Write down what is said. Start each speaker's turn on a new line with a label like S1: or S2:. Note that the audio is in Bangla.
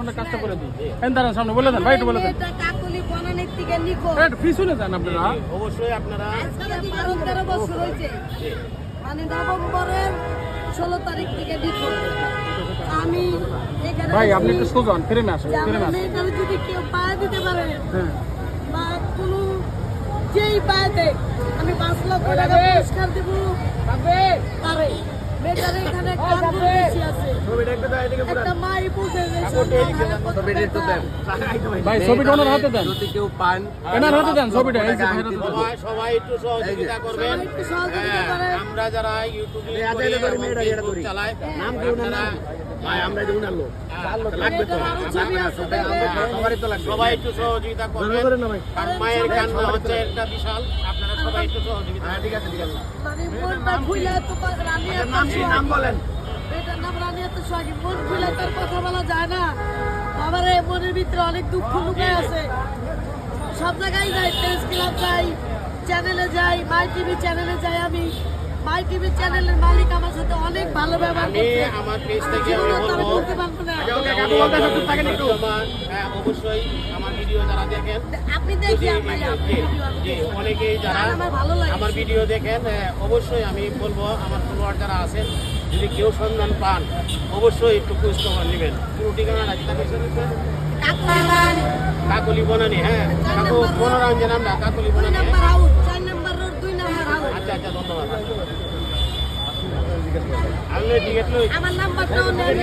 S1: আমরা কাজটা করে দিই। দাঁড়ান সামনে বলে দেন ভাই, একটু বলে দেন।
S2: এটা কাকলি বনানীর থেকে নিখোঁজ।
S1: পিছনে যান আপনারা।
S3: অবশ্যই আপনারা
S2: আজকে 12-13 বছর হয়েছে, মানে নভেম্বরের 16 তারিখ থেকে নিখোঁজ। আমি এখানে
S1: ভাই আপনি একটু সোজা হন, ফিরে আসেন,
S2: যে
S1: ফিরে
S2: আমার
S1: আসেন।
S2: মেয়েটারে যদি কেউ পায়ে দিতে পারে
S1: হ্যাঁ
S2: বা কোনো যেই পায়ে দেয়, আমি 5 লক্ষ টাকা পুরস্কার দেবো তারে। মেয়েটারে এখানে কান্দুর বেশি আছে, একটা মাই বুঝে যে
S1: ভাই ছবিটা ওনার হাতে দেন,
S4: যদি কেউ পান
S1: এনার হাতে দেন ছবিটা। এই যে ভাইয়ের হাতে দেন।
S3: সবাই একটু সহযোগিতা করবেন।
S2: একটু সহযোগিতা করেন।
S3: আমরা যারা ইউটিউবে চালাই আপনারা
S2: মেয়েটার আরো ছবি আছে, দেখবেন।
S3: সবাই একটু সহযোগিতা করবেন। কারণ মায়ের কান্না হচ্ছে একটা বিশাল, আপনারা সবাই একটু সহযোগিতা করবেন।
S2: মানে মনটা খুইলা তো রানী নাম বলেন, এটার নাম রানী এত সোহাগী। মন খুইলা তার কথা বলা যায় না। বাবারে মনের ভিতরে অনেক দুঃখ লুকায় আছে। সব জায়গায় যাই, প্রেস ক্লাব যাই, চ্যানেলে যাই, মাই টিভি চ্যানেলে যাই। আমি মাই টিভি চ্যানেলের মালিক আমার সাথে অনেক ভালো ব্যবহার
S3: আমি
S2: করছে।
S3: আমার পেজ থেকে
S2: জীবনে
S3: আমি
S2: তারা
S3: বলবো
S2: বলতে পারবো না।
S3: অবশ্যই আমার ভিডিও যারা দেখেন,
S2: আপনি দেখি আপনি
S3: যে অনেকেই যারা
S2: আমার ভালো লাগে।
S3: আমার ভিডিও দেখেন, অবশ্যই আমি বলবো আমার ফলোয়ার যারা আছেন, যদি কেউ সন্ধান পান অবশ্যই একটু খোঁজ খবর নেবেন। পুরো ঠিকানা কাকলি বনানী। হ্যাঁ কাকু মনোরঞ্জন, আমরা Kakoli Banani.
S2: 2 number house, 4 number road, 2 number house.
S3: আচ্ছা আচ্ছা, ধন্যবাদ। আমি টিকিট লই
S2: আমার নাম্বারটাও নেন।